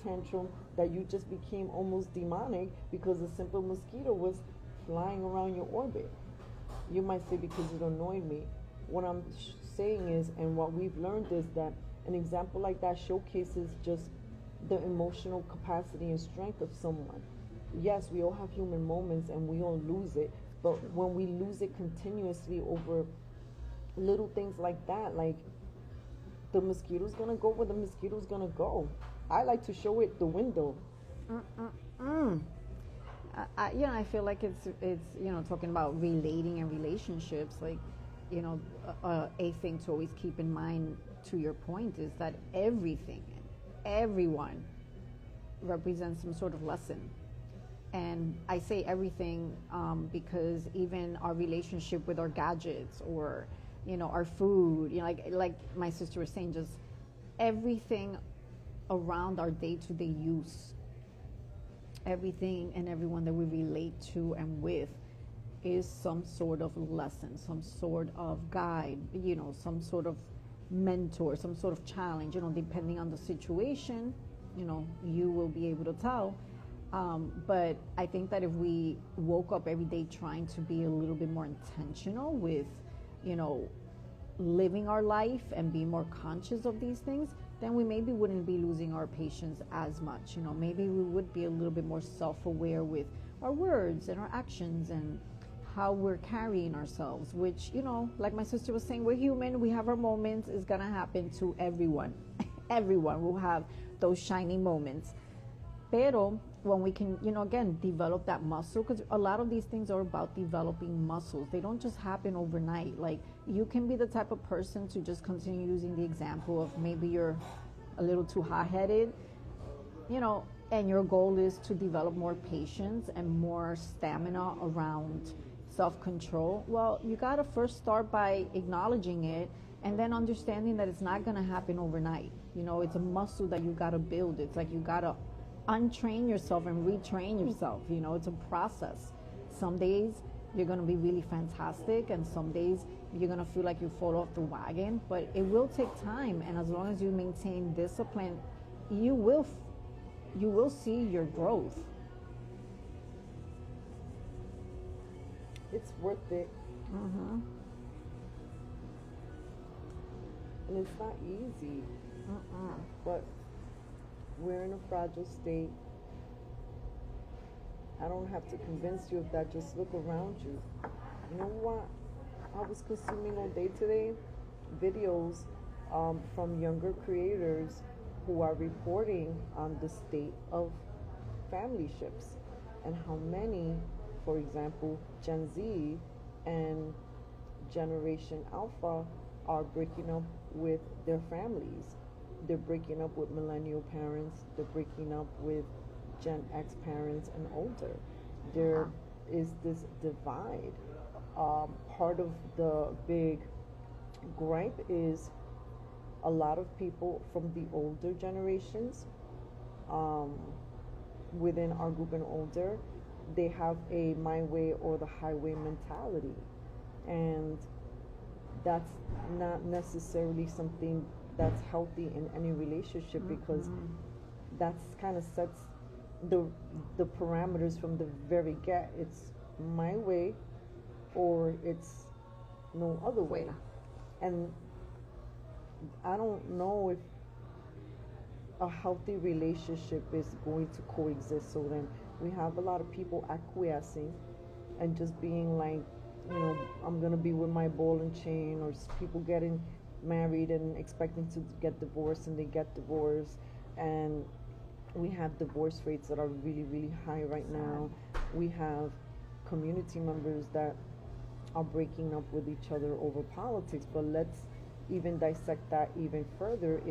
tantrum that you just became almost demonic because a simple mosquito was flying around your orbit. You might say because it annoyed me. What I'm saying is, and what we've learned is that an example like that showcases just the emotional capacity and strength of someone. Yes, we all have human moments and we all lose it, but when we lose it continuously over little things like that, like the mosquito's gonna go where the mosquito's gonna go. I like to show it the window. I feel like it's talking about relating and relationships, like a thing to always keep in mind, to your point, is that everyone represents some sort of lesson. And I say everything because even our relationship with our gadgets, or our food, like my sister was saying, just everything around our day-to-day use, everything and everyone that we relate to and with is some sort of lesson, some sort of guide, some sort of mentor, some sort of challenge, depending on the situation, you will be able to tell. But I think that if we woke up every day trying to be a little bit more intentional with, living our life and be more conscious of these things, then we maybe wouldn't be losing our patience as much. Maybe we would be a little bit more self-aware with our words and our actions and how we're carrying ourselves, which, like my sister was saying, we're human, we have our moments. It's gonna happen to everyone. Everyone will have those shiny moments. Pero when we can, again, develop that muscle, because a lot of these things are about developing muscles. They don't just happen overnight. Like, you can be the type of person to just continue using the example of maybe you're a little too hot-headed, and your goal is to develop more patience and more stamina around self-control. Well, you got to first start by acknowledging it and then understanding that it's not going to happen overnight. It's a muscle that you got to build. It's like you got to untrain yourself and retrain yourself. It's a process. Some days you're going to be really fantastic, and some days you're going to feel like you fall off the wagon, but it will take time. And as long as you maintain discipline, you will see your growth. It's worth it. And it's not easy. But we're in a fragile state. I don't have to convince you of that. Just look around you. You know what? I was consuming all day today videos from younger creators who are reporting on the state of family ships and how many, for example, Gen Z and Generation Alpha are breaking up with their families. They're breaking up with millennial parents. They're breaking up with Gen X parents and older. There is this divide. Part of the big gripe is a lot of people from the older generations, within our group and older, they have a my way or the highway mentality. And that's not necessarily something that's healthy in any relationship, because that's kind of sets the parameters from the very get. It's my way or it's no other way. And I don't know if a healthy relationship is going to coexist. So then we have a lot of people acquiescing and just being like, I'm gonna be with my ball and chain, or people getting married and expecting to get divorced, and they get divorced. And we have divorce rates that are really, really high right now. We have community members that are breaking up with each other over politics. But let's even dissect that even further.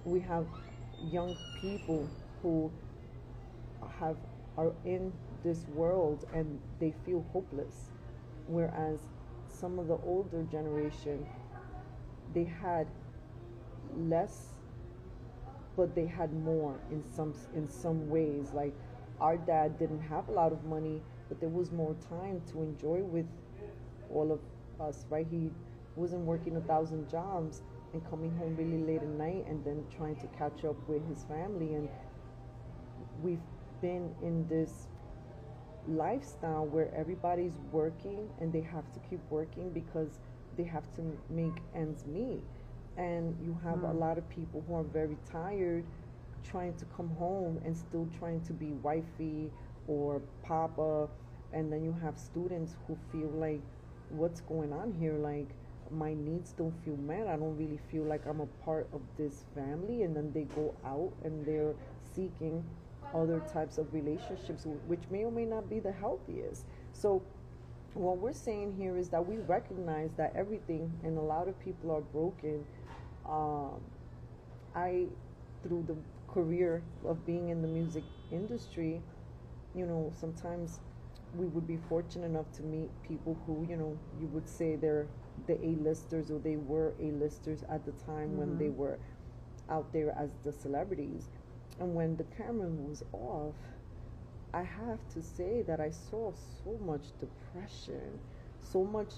We have young people who are in this world and they feel hopeless, whereas some of the older generation, they had less, but they had more in some ways. Like, our dad didn't have a lot of money, but there was more time to enjoy with all of us, right? He wasn't working 1,000 jobs and coming home really late at night and then trying to catch up with his family. And we've been in this lifestyle where everybody's working and they have to keep working because they have to make ends meet. And you have a lot of people who are very tired trying to come home and still trying to be wifey or papa. And then you have students who feel like, what's going on here? Like, my needs don't feel met. I don't really feel like I'm a part of this family. And then they go out and they're seeking other types of relationships, which may or may not be the healthiest. So what we're saying here is that we recognize that everything and a lot of people are broken. I, through the career of being in the music industry, sometimes we would be fortunate enough to meet people who, you would say they're the A-listers, or they were A-listers at the time when they were out there as the celebrities. And when the camera was off, I have to say that I saw so much depression, so much,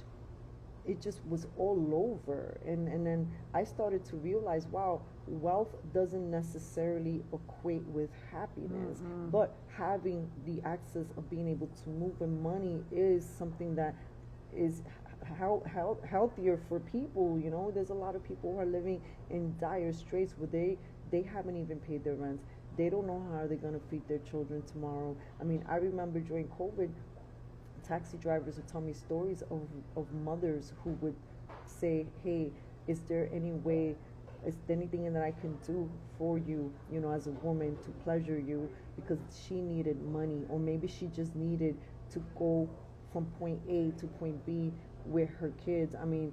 it just was all over. And then I started to realize, wow, wealth doesn't necessarily equate with happiness, but having the access of being able to move in money is something that is healthier for people. There's a lot of people who are living in dire straits where they haven't even paid their rents. They don't know how they're going to feed their children tomorrow. I mean, I remember during COVID, taxi drivers would tell me stories of mothers who would say, hey, is there any way, is there anything that I can do for you, as a woman, to pleasure you, because she needed money, or maybe she just needed to go from point A to point B with her kids. I mean,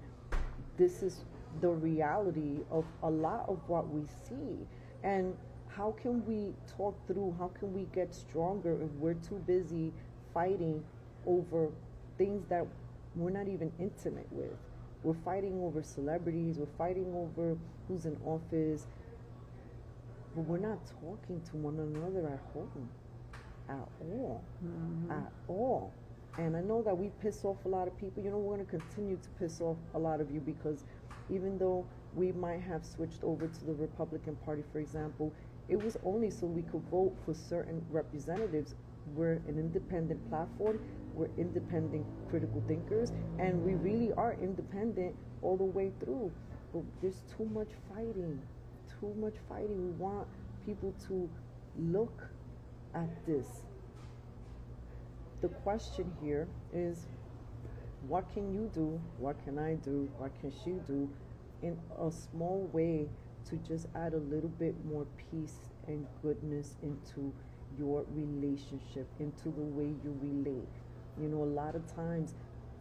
this is the reality of a lot of what we see. And how can we talk through, how can we get stronger if we're too busy fighting over things that we're not even intimate with? We're fighting over celebrities, we're fighting over who's in office, but we're not talking to one another at home at all. At all. And I know that we piss off a lot of people. We're going to continue to piss off a lot of you, because even though we might have switched over to the Republican Party, for example, it was only so we could vote for certain representatives. We're an independent platform, we're independent critical thinkers, and we really are independent all the way through. But there's too much fighting, too much fighting. We want people to look at this. The question here is, what can you do, what can I do, what can she do in a small way to just add a little bit more peace and goodness into your relationship, into the way you relate. A lot of times,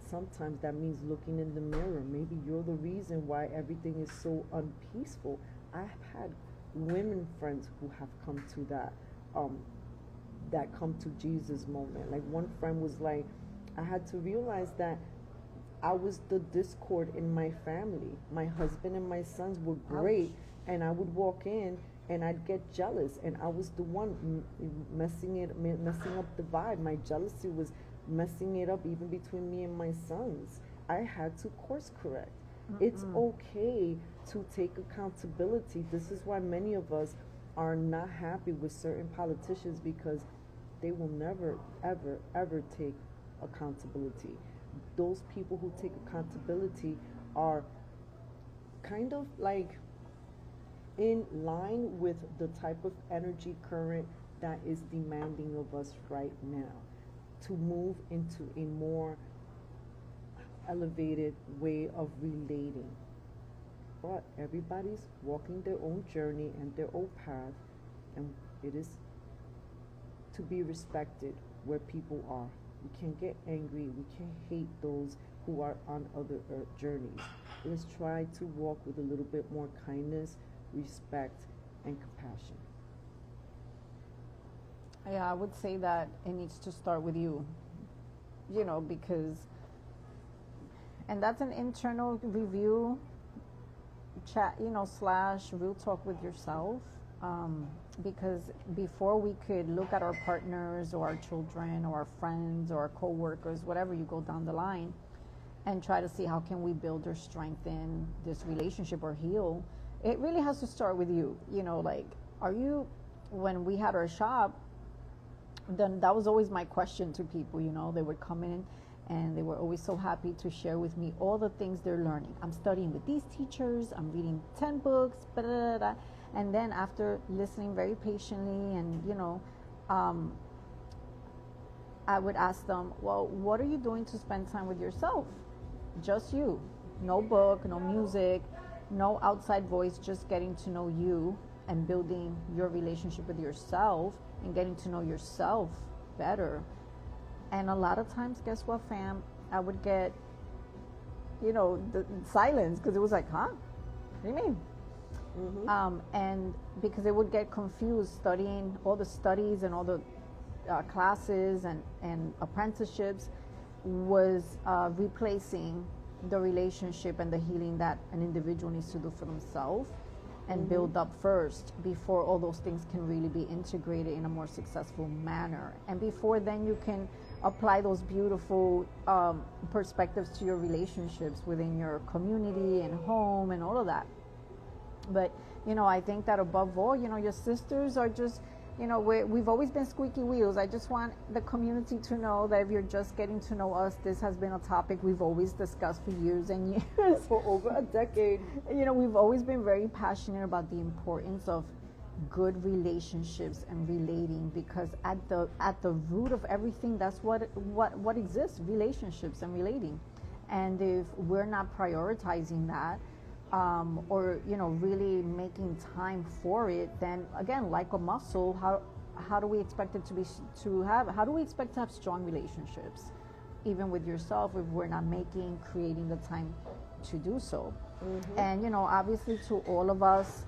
sometimes that means looking in the mirror. Maybe you're the reason why everything is so unpeaceful. I've had women friends who have come to that come to Jesus moment. Like, one friend was like, I had to realize that I was the discord in my family. My husband and my sons were great. Ouch. And I would walk in and I'd get jealous, and I was the one messing up the vibe. My jealousy was messing it up even between me and my sons. I had to course correct. It's okay to take accountability. This is why many of us are not happy with certain politicians, because they will never, ever, ever take accountability. Those people who take accountability are kind of like in line with the type of energy current that is demanding of us right now to move into a more elevated way of relating. But everybody's walking their own journey and their own path, and it is to be respected where people are. We can't get angry, we can't hate those who are on other journeys. Let's try to walk with a little bit more kindness, respect, and compassion. Yeah, I would say that it needs to start with you, because, and that's an internal review chat, / real talk with yourself, because before we could look at our partners or our children or our friends or our co-workers, whatever you go down the line, and try to see how can we build or strengthen this relationship or heal. It really has to start with you. You know, like, are you, when we had our shop, then that was always my question to people. You know, they would come in and they were always so happy to share with me all the things they're learning. I'm studying with these teachers, I'm reading 10 books, blah, blah, blah. And then after listening very patiently and, you know, I would ask them, well, what are you doing to spend time with yourself? Just you. No book, no music, no outside voice, just getting to know you and building your relationship with yourself and getting to know yourself better. And a lot of times, guess what, fam? I would get, you know, the silence, because it was like, huh? What do you mean? Mm-hmm. And because they would get confused studying all the studies and all the classes and apprenticeships was replacing the relationship and the healing that an individual needs to do for themselves and build up first before all those things can really be integrated in a more successful manner. And before then you can apply those beautiful perspectives to your relationships within your community and home and all of that. But, you know, I think that above all, you know, your sisters are just, you know, we've always been squeaky wheels. I just want the community to know that if you're just getting to know us, this has been a topic we've always discussed for years and years. For over a decade. You know, we've always been very passionate about the importance of good relationships and relating, because at the root of everything, that's what exists, relationships and relating. And if we're not prioritizing that, or, you know, really making time for it, then again, like a muscle, how do we expect it how do we expect to have strong relationships, even with yourself, if we're not creating the time to do so? And, you know, obviously to all of us,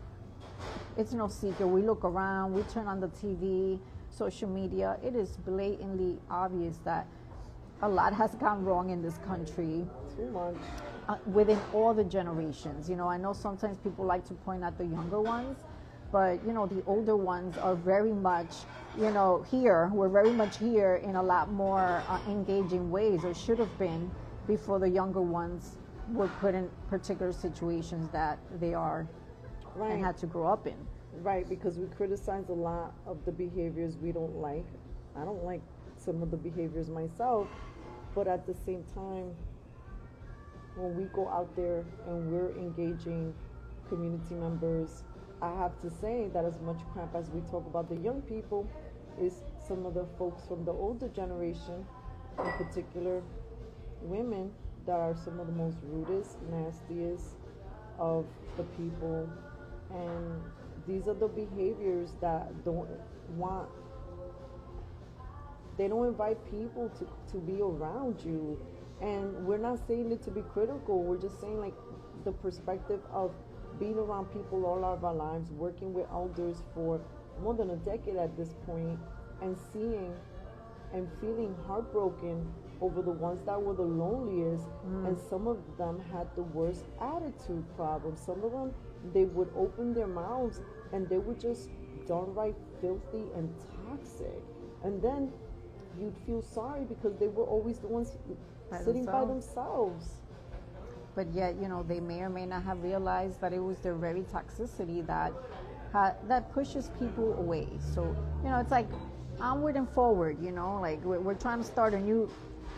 it's no secret, we look around, we turn on the TV, social media, it is blatantly obvious that a lot has gone wrong in this country. Too much. Within all the generations. You know, I know sometimes people like to point out the younger ones, but, you know, the older ones are very much, you know, we're very much here in a lot more engaging ways, or should have been, before the younger ones were put in particular situations that they are and had to grow up in. Right, because we criticize a lot of the behaviors we don't like. I don't like some of the behaviors myself, but at the same time, when we go out there and we're engaging community members, I have to say that as much crap as we talk about the young people, is some of the folks from the older generation, in particular women, that are some of the most rudest, nastiest of the people. And these are the behaviors that they don't invite people to be around you. And we're not saying it to be critical. We're just saying, like, the perspective of being around people all of our lives, working with elders for more than a decade at this point, and seeing and feeling heartbroken over the ones that were the loneliest. And some of them had the worst attitude problems. Some of them, they would open their mouths and they were just downright filthy and toxic. And then you'd feel sorry because they were always the ones sitting by themselves. But yet, you know, they may or may not have realized that it was their very toxicity that pushes people away. So, you know, it's like onward and forward, you know, like we're trying to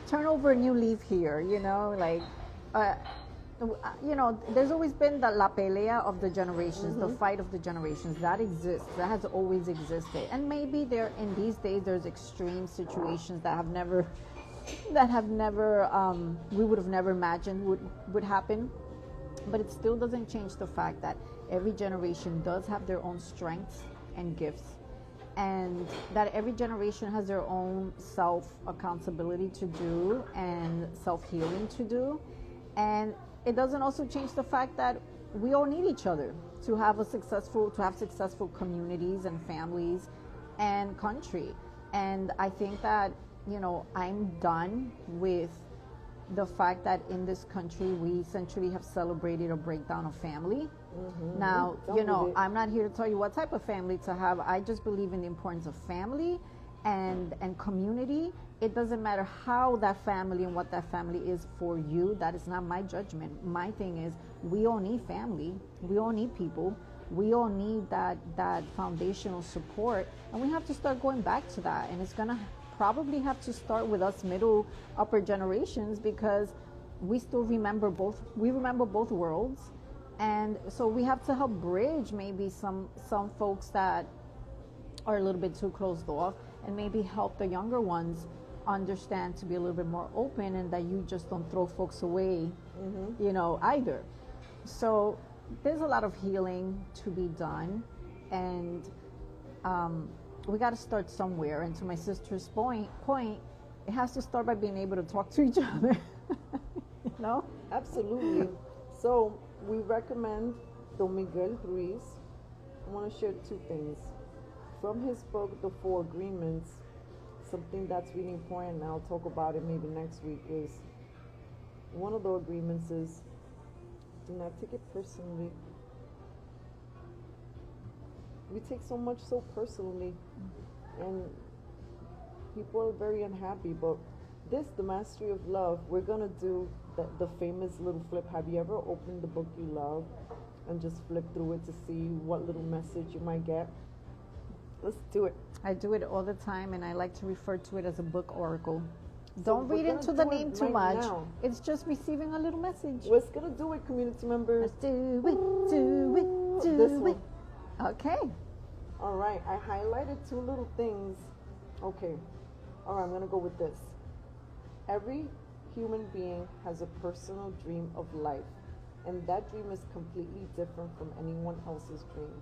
turn over a new leaf here, you know, like, you know, there's always been the la pelea of the generations, the fight of the generations. That exists. That has always existed. And maybe in these days, there's extreme situations that have never we would have never imagined would happen. But it still doesn't change the fact that every generation does have their own strengths and gifts, and that every generation has their own self-accountability to do and self-healing to do. And it doesn't also change the fact that we all need each other to have successful communities and families and country. And I think that, you know, I'm done with the fact that in this country we essentially have celebrated a breakdown of family. Now, you know, I'm not here to tell you what type of family to have. I just believe in the importance of family and community. It doesn't matter how that family and what that family is for you. That is not my judgment. My thing is, we all need family. We all need people. We all need that foundational support, and we have to start going back to that. And it's gonna probably have to start with us middle upper generations, because we still remember both. We remember both worlds, and so we have to help bridge maybe some folks that are a little bit too closed off, and maybe help the younger ones understand to be a little bit more open, and that you just don't throw folks away, either. So there's a lot of healing to be done, and we got to start somewhere. And to my sister's point, it has to start by being able to talk to each other. Absolutely. So we recommend Don Miguel Ruiz. I want to share two things from his book, The Four Agreements. Something that's really important, and I'll talk about it maybe next week, is one of the agreements is, do not take it personally. We take so much so personally, and people are very unhappy. But the Mastery of Love, we're gonna do the famous little flip. Have you ever opened the book you love and just flip through it to see what little message you might get? Let's do it. I do it all the time, and I like to refer to it as a book oracle. Don't read into the name too much. Now. It's just receiving a little message. Let's gonna do it, community members. Let's do it. This one. Okay. All right. I highlighted two little things. Okay. All right. I'm gonna go with this. Every human being has a personal dream of life, and that dream is completely different from anyone else's dream.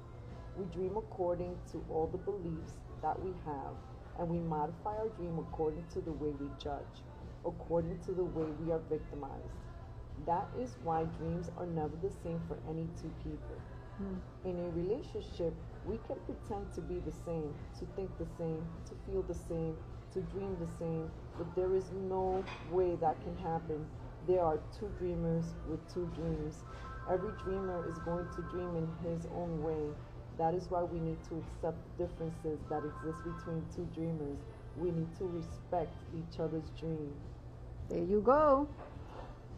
We dream according to all the beliefs that we have, and we modify our dream according to the way we judge, according to the way we are victimized. That is why dreams are never the same for any two people. In a relationship, we can pretend to be the same, to think the same, to feel the same, to dream the same, but there is no way that can happen. There are two dreamers with two dreams. Every dreamer is going to dream in his own way. That is why we need to accept the differences that exist between two dreamers. We need to respect each other's dream. There you go.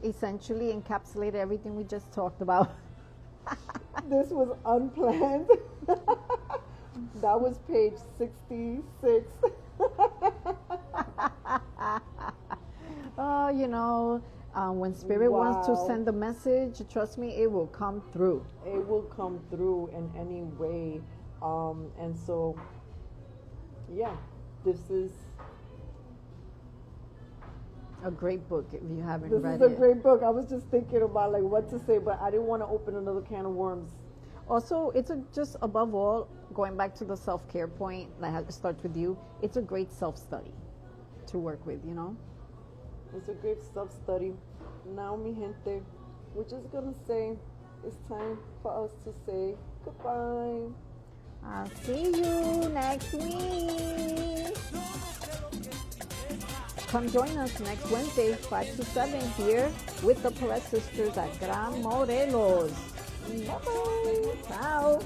Essentially encapsulated everything we just talked about. This was unplanned. That was page 66. When Spirit wants to send a message, trust me, it will come through. It will come through in any way. And so, yeah, this is a great book if you haven't read it. This is a great book. I was just thinking about what to say, but I didn't want to open another can of worms. Also, it's just above all, going back to the self-care point that starts with you, it's a great self-study to work with, It's a great self-study. Now, mi gente, we're just going to say it's time for us to say goodbye. I'll see you next week. Come join us next Wednesday, 5 to 7 here with the Perez sisters at Gran Morelos. Bye-bye. Ciao.